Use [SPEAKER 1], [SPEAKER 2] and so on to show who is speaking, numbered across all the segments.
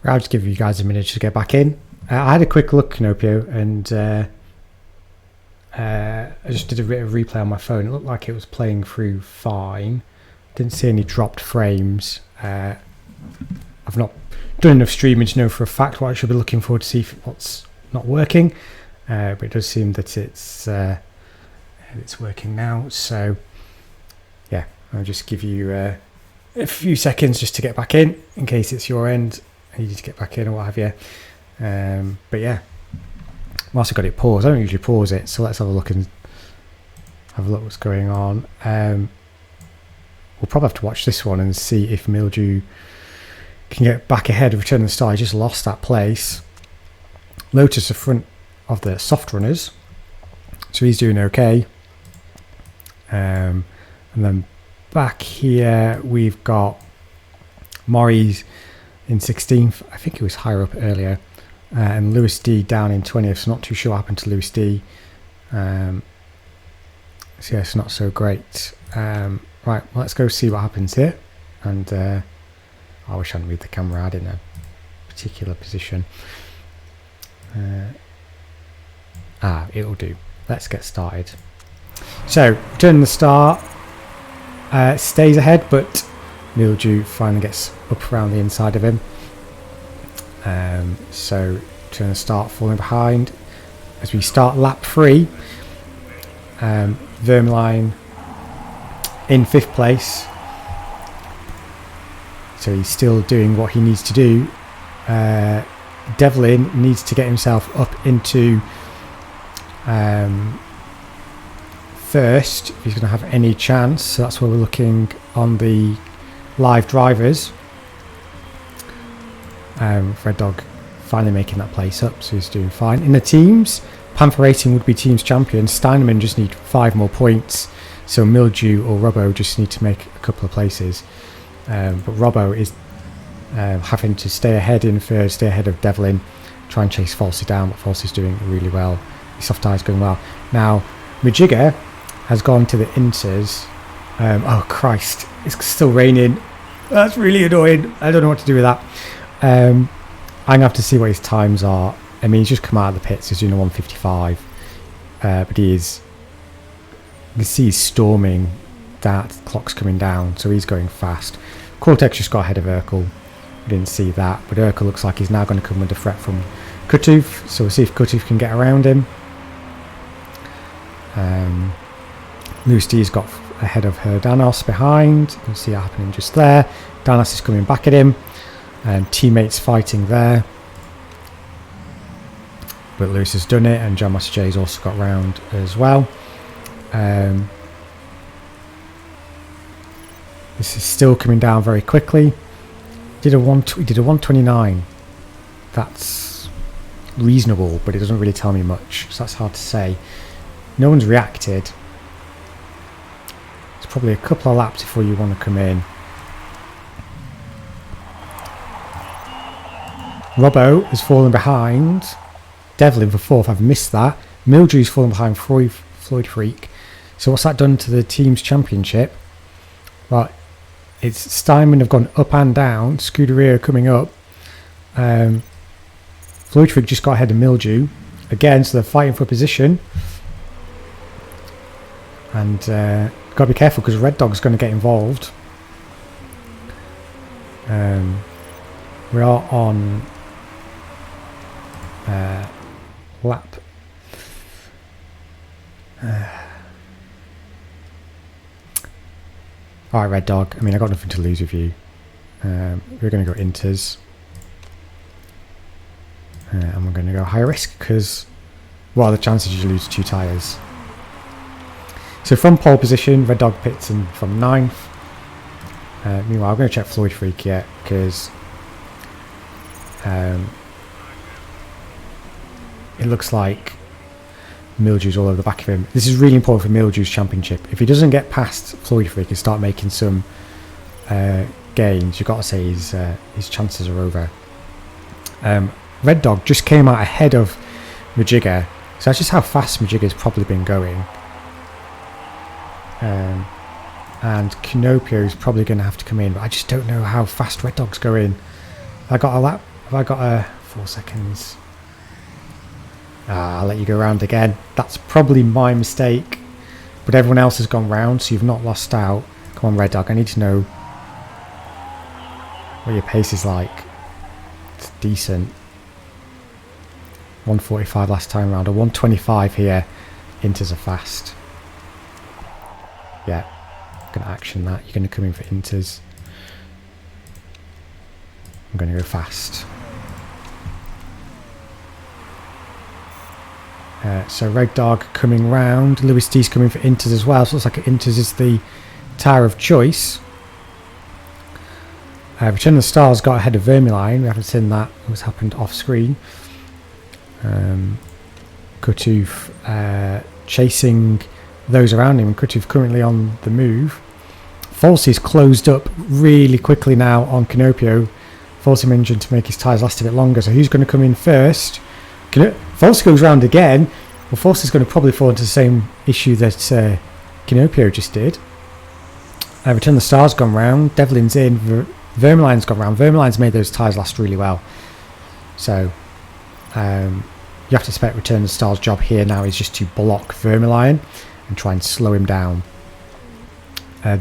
[SPEAKER 1] I'll just give you guys a minute to get back in. I had a quick look, Canopio, and I just did a bit of replay on my phone. It looked like it was playing through fine. Didn't see any dropped frames. I've not done enough streaming to know for a fact what I should be looking for to see what's not working. But it does seem that it's working now. So yeah, I'll just give you a few seconds just to get back in case it's your end and you need to get back in or what have you. But yeah, whilst I've got it paused, I don't usually pause it, so let's have a look and have a look what's going on. We'll probably have to watch this one and see if Mildew can get back ahead of Return of the Star. He just lost that place. Lotus the front of the soft runners, so he's doing okay. And then back here we've got Maury's in 16th. I think he was higher up earlier. And Lewis D down in 20th. So not too sure what happened to Lewis D. So yeah, it's not so great. Right, well, let's go see what happens here. And I wish I hadn't moved the camera out in a particular position. It'll do. Let's get started. So, Return the Star stays ahead, but Mildew finally gets up around the inside of him. So, Return the Star falling behind. As we start lap 3, Vermeline in 5th place. So he's still doing what he needs to do. Devlin needs to get himself up into first if he's going to have any chance. So that's where we're looking on the live drivers. Red Dog finally making that place up, so he's doing fine. In the teams, Panther Racing would be teams champion. Steinemann just need 5 more points, so Mildew or Robbo just need to make a couple of places. But Robbo is having to stay ahead in third, stay ahead of Devlin, try and chase Falsey down, but Falsey's doing really well. His soft eye's going well. Now, Majigga has gone to the Inters. Oh Christ, it's still raining. That's really annoying. I don't know what to do with that. I'm going to have to see what his times are. I mean, he's just come out of the pits. He's doing a 155. But he is... You can see he's storming. That clock's coming down, so he's going fast. Cortex just got ahead of Urkel. We didn't see that, but Urkel looks like he's now going to come with a threat from Kutuf, so we'll see if Kutuf can get around him. Loose D's got ahead of her Danos behind. You can see it happening just there. Danos is coming back at him, and teammates fighting there. But Lewis has done it, and John Master J's also got round as well. This is still coming down very quickly. He did a 129. That's reasonable, but it doesn't really tell me much, so that's hard to say. No one's reacted. It's probably a couple of laps before you want to come in. Robbo has fallen behind. Devlin for 4th. I've missed that. Mildrew's fallen behind Floyd Freak. So what's that done to the team's championship? Well, it's Steinman have gone up and down. Scuderia coming up. Floyd Freak just got ahead of Mildew again, so they're fighting for position. And got to be careful because Red Dog's going to get involved. We are on lap. Alright, Red Dog. I mean, I got nothing to lose with you. We're going to go Inters. And we're going to go high risk because what are the chances you lose 2 tyres? So from pole position, Red Dog pits in from 9th. Meanwhile, I'm going to check Floyd Freak yet because it looks like Mildew's all over the back of him. This is really important for Mildew's championship. If he doesn't get past Floyd Freak and start making some gains, you've got to say his chances are over. Red Dog just came out ahead of Majigga, so that's just how fast Majigga's probably been going. And Canopio is probably going to have to come in, but I just don't know how fast Red Dog's going. I got a lap. Have I got 4 seconds? I'll let you go round again. That's probably my mistake. But everyone else has gone round, so you've not lost out. Come on, Red Dog, I need to know what your pace is like. It's decent. 145 last time round, or 125 here. Inters are fast. Yeah, I'm going to action that. You're going to come in for inters. I'm going to go fast. So Red Dog coming round. Lewis D's coming for inters as well. So it looks like inters is the tyre of choice. Return of the Stars got ahead of Vermeulen. We haven't seen that. What's happened off screen. Kutuf chasing those around him. Kutuf currently on the move. Falsey's closed up really quickly now on Canopio. Falsey managing to make his tyres last a bit longer. So who's going to come in first? Falsey goes round again. Well, Falsey's going to probably fall into the same issue that Canopio just did. Return of the Stars gone round. Devlin's in. Vermeulen's gone round. Vermeulen's made those tyres last really well. So you have to expect Return of the Stars' job here now is just to block Vermeulen and try and slow him down.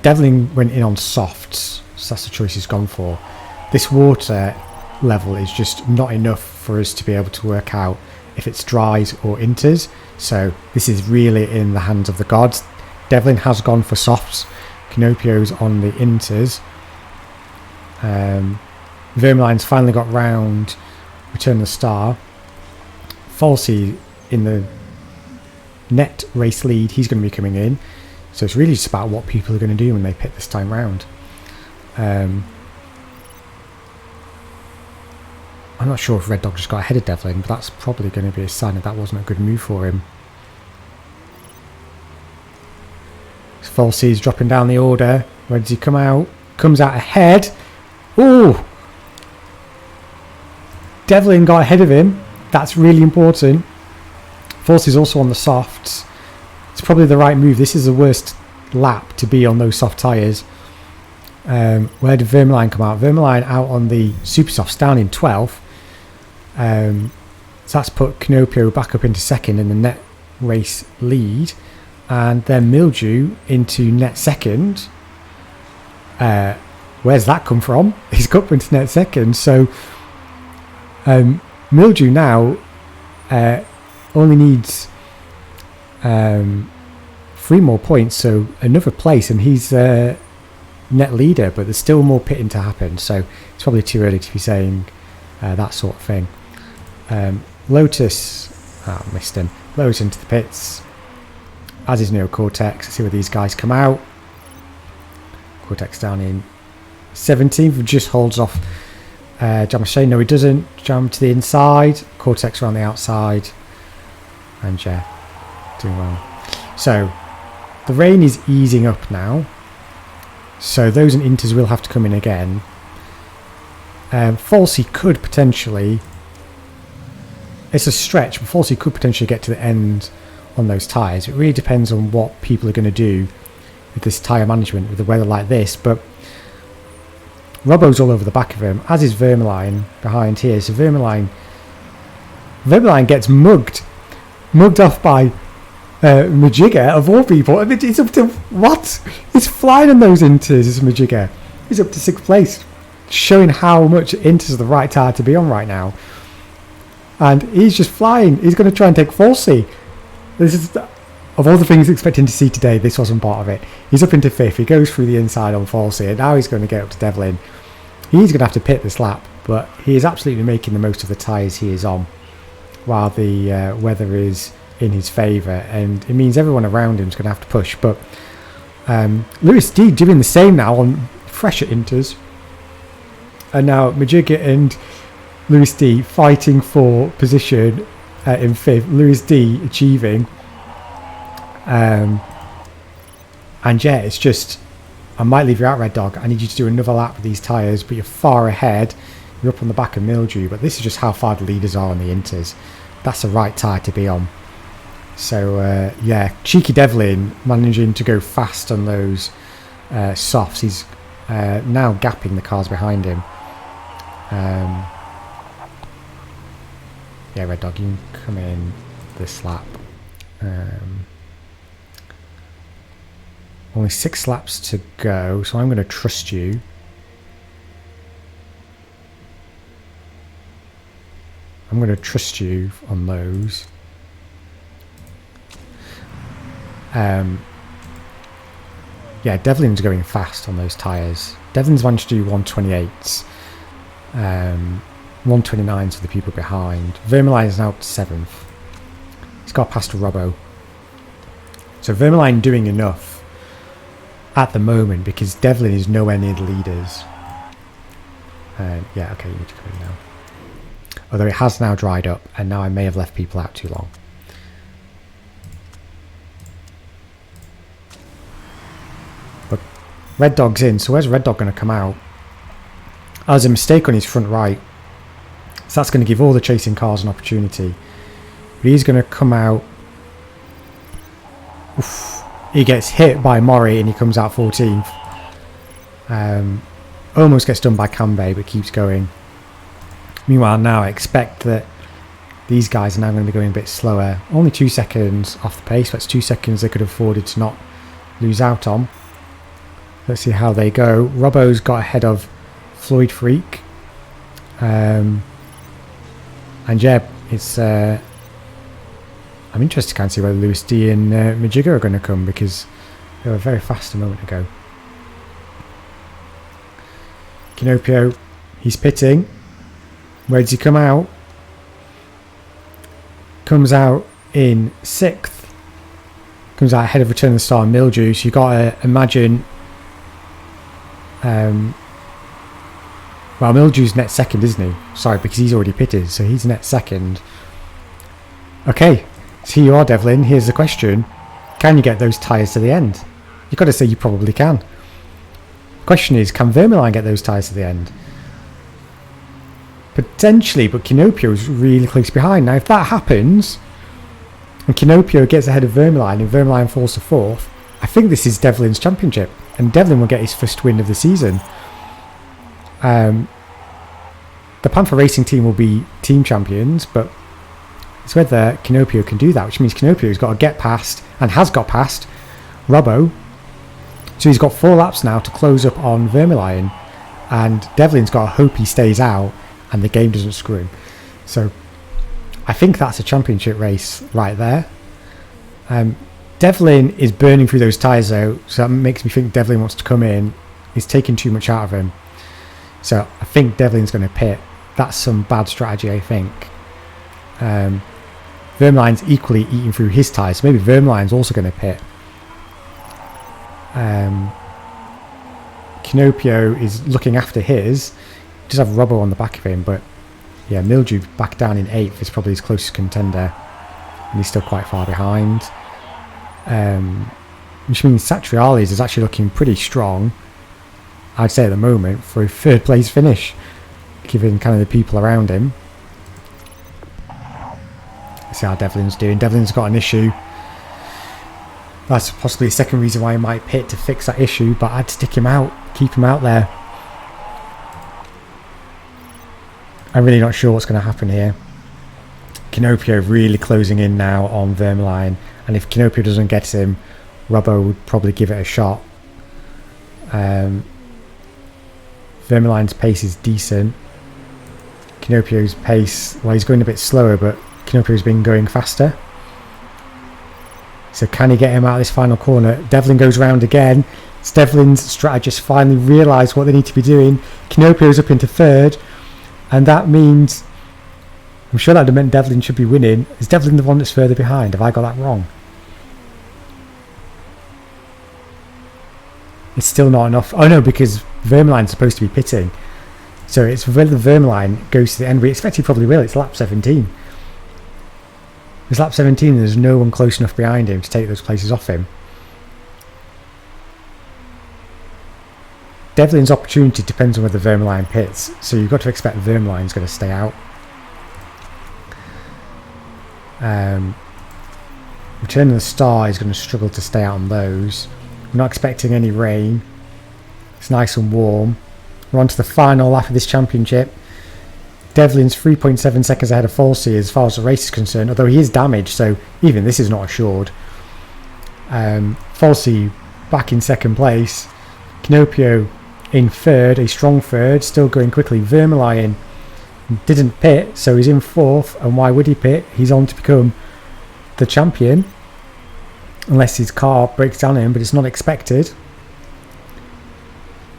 [SPEAKER 1] Devlin went in on softs, so that's the choice he's gone for. This water level is just not enough for us to be able to work out if it's dries or inters, so this is really in the hands of the gods. Devlin has gone for softs, Canopio's on the inters. Vermeulen's finally got round Return of the Star. Falsey in the net race lead, he's going to be coming in, so it's really just about what people are going to do when they pit this time round. I'm not sure if Red Dog just got ahead of Devlin, but that's probably going to be a sign that wasn't a good move for him. Falsey's dropping down the order. Where does he come out? Comes out ahead. Ooh! Devlin got ahead of him. That's really important. Falsey's also on the softs. It's probably the right move. This is the worst lap to be on those soft tyres. Where did Vermeulen come out? Vermeulen out on the super softs, down in 12th. So that's put Canopio back up into second in the net race lead. And then Mildew into net second. Where's that come from? He's got up into net second. So Mildew now only needs 3 more points, so another place, and he's net leader, but there's still more pitting to happen, so it's probably too early to be saying that sort of thing. Lotus, missed him. Lotus into the pits, as is Neo Cortex. Let's see where these guys come out. Cortex down in 17th, just holds off Jamashane. No, he doesn't. Jam to the inside. Cortex around the outside. And yeah, doing well. So, the rain is easing up now. So, those and inters will have to come in again. Falsey could potentially... It's a stretch, but Falsey could potentially get to the end on those tyres. It really depends on what people are going to do with this tyre management with the weather like this. But Robbo's all over the back of him, as is Vermeulen behind here. So Vermeulen gets mugged off by Majigga, of all people. I mean, it's up to what? He's flying on those inters, is Majigga. He's up to 6th place, showing how much inters are the right tyre to be on right now. And he's just flying. He's going to try and take Falsey. This is, of all the things expecting to see today, this wasn't part of it. He's up into 5th. He goes through the inside on Falsey, and now he's going to get up to Devlin. He's going to have to pit this lap, but he is absolutely making the most of the tyres he is on, while the weather is in his favour, and it means everyone around him is going to have to push. But Lewis D doing the same now on fresher inters, and now Majigga and Lewis D fighting for position in 5th. Lewis D achieving. And yeah, it's just, I might leave you out, Red Dog. I need you to do another lap with these tyres, but you're far ahead. You're up on the back of Mildew, but this is just how far the leaders are on the inters. That's the right tyre to be on. So yeah, cheeky Devlin managing to go fast on those softs. He's now gapping the cars behind him. Yeah, Red Dog, you can come in this lap. Only 6 laps to go, so I'm going to trust you. I'm going to trust you on those. Yeah, Devlin's going fast on those tyres. Devlin's managed to do 128s. 129s for the people behind. Vermeulen is now up to 7th. He's got past Robbo. So Vermeulen doing enough at the moment because Devlin is nowhere near the leaders. Yeah, okay, you need to come in now. Although it has now dried up and now I may have left people out too long. But Red Dog's in, so where's Red Dog going to come out? Oh, there's a mistake on his front right. So that's going to give all the chasing cars an opportunity. But he's going to come out. Oof. He gets hit by Mori and he comes out 14th. Almost gets done by Kanbei but keeps going. Meanwhile now I expect that these guys are now going to be going a bit slower. Only 2 seconds off the pace. That's 2 seconds they could have afforded to not lose out on. Let's see how they go. Robbo's got ahead of Floyd Freak. And yeah, it's I'm interested to kind of see whether Lewis D and Majiga are going to come because they were very fast a moment ago. Kinopio, he's pitting. Where does he come out? Comes out in 6th. Comes out ahead of Return of the Star and Mildew. So you've got to imagine. Well, Mildew's net second, isn't he? Sorry, because he's already pitted, so he's net second. Okay, so here you are, Devlin. Here's the question. Can you get those tyres to the end? You've got to say you probably can. The question is, can Vermeulen get those tyres to the end? Potentially, but Kinopio is really close behind. Now, if that happens, and Kinopio gets ahead of Vermeulen, and Vermeulen falls to 4th, I think this is Devlin's championship, and Devlin will get his first win of the season. The Panther Racing team will be team champions, but it's whether Kinopio can do that, which means Kinopio's got to get past, and has got past, Robbo. So he's got 4 laps now to close up on Vermeulen, and Devlin's got to hope he stays out and the game doesn't screw him. So I think that's a championship race right there. Devlin is burning through those tyres though, so that makes me think Devlin wants to come in. He's taking too much out of him. So I think Devlin's going to pit. That's some bad strategy, I think. Vermeulen's equally eating through his tyres, so maybe Vermeulen's also going to pit. Kinopio is looking after his. He does have Robbo on the back of him, but yeah, Mildew back down in 8th is probably his closest contender, and he's still quite far behind. Which means Satriales is actually looking pretty strong, I'd say at the moment, for a 3rd place finish, given kind of the people around him. Let's see how Devlin's doing. Devlin's got an issue. That's possibly a second reason why he might pit, to fix that issue, but I'd stick him out, keep him out there. I'm really not sure what's going to happen here. Kinopio really closing in now on Vermeulen, and if Kinopio doesn't get him, Robbo would probably give it a shot. Vermeulen's pace is decent. Kinopio's pace, well, he's going a bit slower, but Kinopio's been going faster. So can he get him out of this final corner? Devlin goes round again. It's Devlin's strategists finally realise what they need to be doing. Kinopio's up into 3rd, and that means, I'm sure that would have meant Devlin should be winning. Is Devlin the one that's further behind? Have I got that wrong? It's still not enough. Oh no, because Vermeulen's supposed to be pitting. So it's whether Vermeulen goes to the end. We expect he probably will. It's lap 17. It's lap 17 and there's no one close enough behind him to take those places off him. Devlin's opportunity depends on whether Vermeulen pits. So you've got to expect Vermeulen's going to stay out. Return of the Star is going to struggle to stay out on those. We're not expecting any rain. It's nice and warm. We're on to the final lap of this championship. Devlin's 3.7 seconds ahead of Falsey as far as the race is concerned, although he is damaged, so even this is not assured. Falsey back in second place. Canopio in third, a strong third, still going quickly. Vermeulen didn't pit, so he's in fourth, and why would he pit? He's on to become the champion, unless his car breaks down on him, but it's not expected.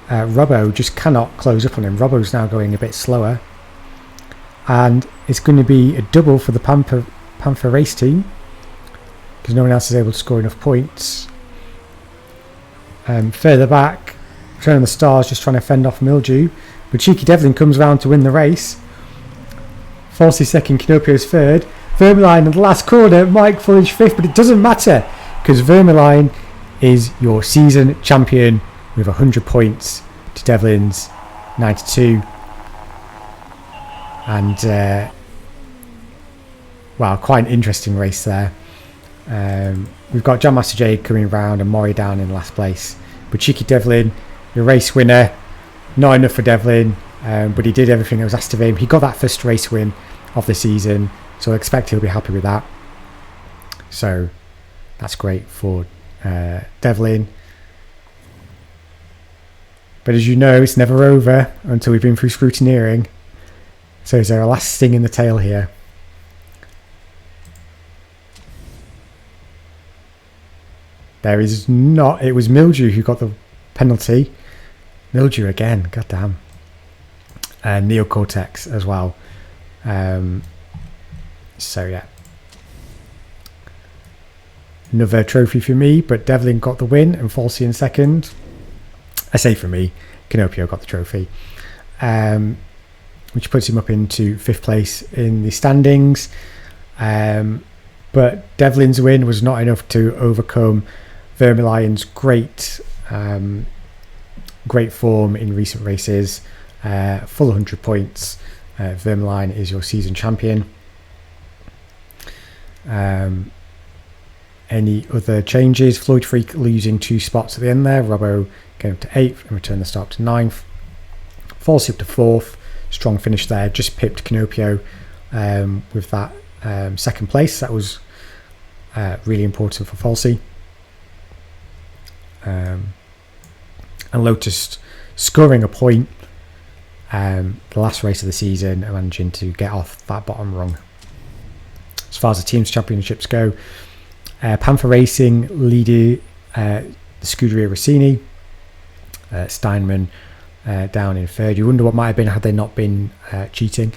[SPEAKER 1] Robbo just cannot close up on him. Robbo's now going a bit slower, and it's going to be a double for the Panther race team because no one else is able to score enough points. Further back, Return of the Stars just trying to fend off Mildew, but Cheeky Devlin comes round to win the race. Falsey second, Canopio's third. Vermeulen in the last corner, Mike Fullage fifth, but it doesn't matter because Vermeulen is your season champion with 100 points to Devlin's 92. And wow, quite an interesting race there. We've got John Master J coming round and Maury down in last place, but Cheeky Devlin, your race winner. Not enough for Devlin, but he did everything that was asked of him. He got that first race win of the season, so I expect he'll be happy with that. So that's great for Devlin. But as you know, it's never over until we've been through scrutineering. So is there a last sting in the tail here? There is not. It was Mildew who got the penalty. Mildew again, goddamn. And Neocortex as well. So yeah. Another trophy for me, but Devlin got the win and Falsey in second. I say for me, Canopio got the trophy. Which puts him up into fifth place in the standings. But Devlin's win was not enough to overcome Vermeulen's great form in recent races. Full 100 points. Vermeulen is your season champion. Any other changes? Floyd Freak losing 2 spots at the end there. Robbo going up to 8th and Return the Star up to 9th. Falsey up to 4th. Strong finish there. Just pipped Canopio with that second place. That was really important for Falsey. And Lotus scoring a point the last race of the season and managing to get off that bottom rung. As far as the team's championships go, Panther Racing leading the Scuderia Rossini, Steinman down in third. You wonder what might have been had they not been cheating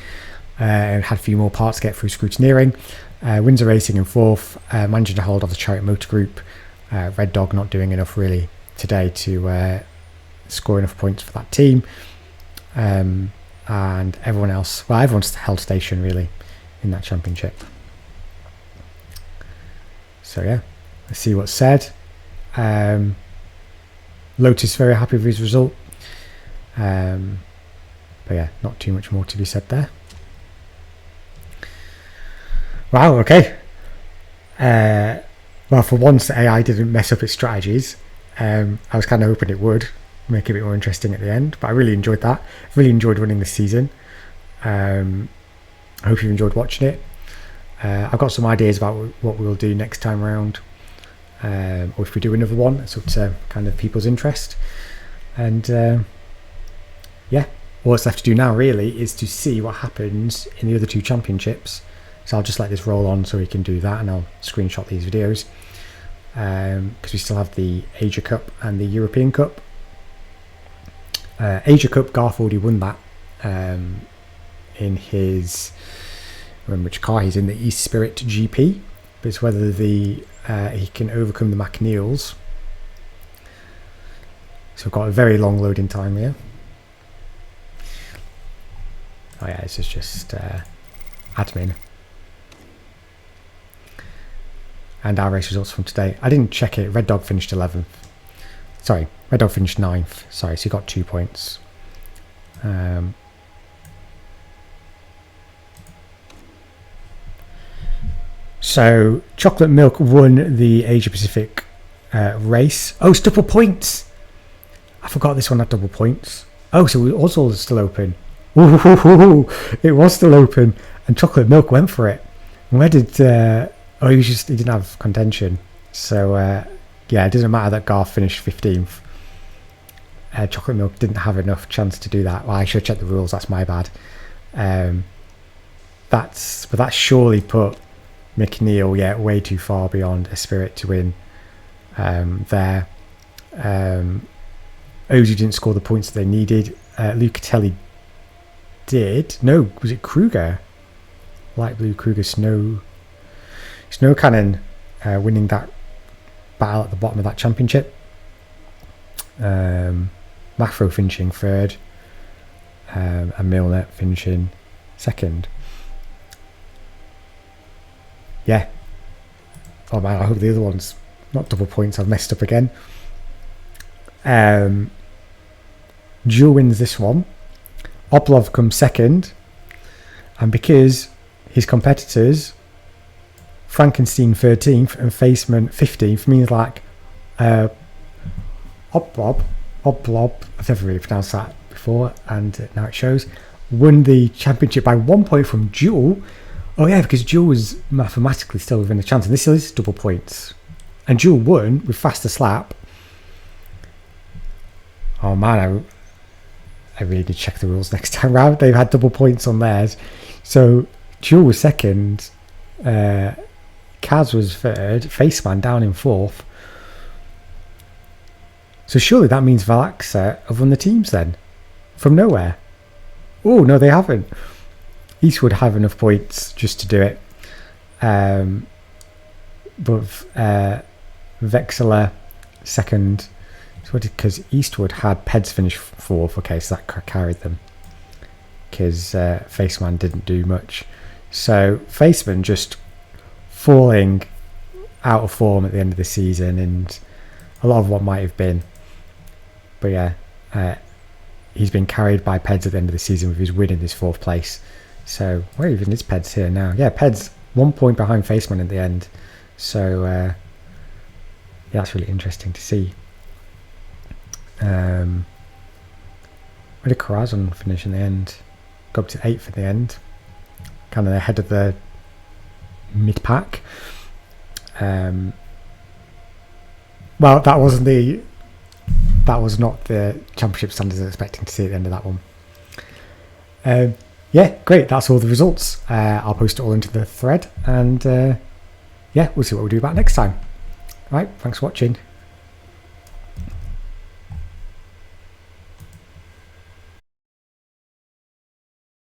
[SPEAKER 1] and had a few more parts to get through scrutineering. Windsor Racing in fourth, managing to hold off the Chariot Motor Group. Red Dog not doing enough really today to score enough points for that team. And everyone else, well, everyone's held station really in that championship. So yeah, let's see what's said. Lotus very happy with his result. But yeah, not too much more to be said there. Wow, okay. Well, for once the AI didn't mess up its strategies. I was kind of hoping it would make it a bit more interesting at the end, but I really enjoyed that. Really enjoyed running this season. I hope you've enjoyed watching it. I've got some ideas about what we'll do next time around, or if we do another one. It's up to kind of people's interest. And yeah, all that's left to do now really is to see what happens in the other 2 championships. So I'll just let this roll on so we can do that, and I'll screenshot these videos because we still have the Asia Cup and the European Cup. Asia Cup, Garth already won that in his, I remember which car he's in, the East Spirit GP, but it's whether he can overcome the McNeils. So we've got a very long loading time here. Oh yeah, this is just admin. And our race results from today. I didn't check it. Red Dog finished 11th. Sorry, Red Dog finished 9th. Sorry, so he got 2 points. So Chocolate Milk won the Asia Pacific race. Oh, it's double points. I forgot this one had double points. Oh, so Ozil is still open. Ooh, it was still open, and Chocolate Milk went for it. Where did? He didn't have contention. So yeah, it doesn't matter that Garth finished 15th. Chocolate Milk didn't have enough chance to do that. Well, I should check the rules. That's my bad. That surely put McNeil way too far beyond a Spirit to win. There, Ozzy didn't score the points that they needed. Lucatelli did. No, was it Kruger? Light blue Kruger Snow Cannon winning that battle at the bottom of that championship. Mafro finishing third, and Milner finishing second. Yeah. Oh man, I hope the other one's not double points. I've messed up again. Jewel wins this one. Oblov comes second, and because his competitors Frankenstein 13th and Faceman 15th means like Oblov, I've never really pronounced that before, and now it shows, won the championship by 1 point from Jewel. Oh yeah, because Jewel was mathematically still within the chance, and this is double points. And Jewel won with faster slap. Oh man, I really need to check the rules next time round. They've had double points on theirs. So Jewel was second, Kaz was third, Faceman down in fourth. So surely that means Valaxa have won the teams then? From nowhere? Oh, no, they haven't. Eastwood have enough points just to do it. But Vexler second. Because Eastwood had Peds finish fourth. Okay, so that carried them. Because Faceman didn't do much. So Faceman just falling out of form at the end of the season, and a lot of what might have been. But yeah, he's been carried by Peds at the end of the season with his win in his fourth place. So where even is Peds here now? Yeah, Peds 1 point behind Faceman at the end. So yeah, that's really interesting to see. Where did Corazon finish in the end? Go up to 8th at the end. Kind of ahead of the mid-pack. Well, that was not the championship standards I was expecting to see at the end of that one. Yeah, great. That's all the results. I'll post it all into the thread, and yeah, we'll see what we do about next time. Right, thanks for watching.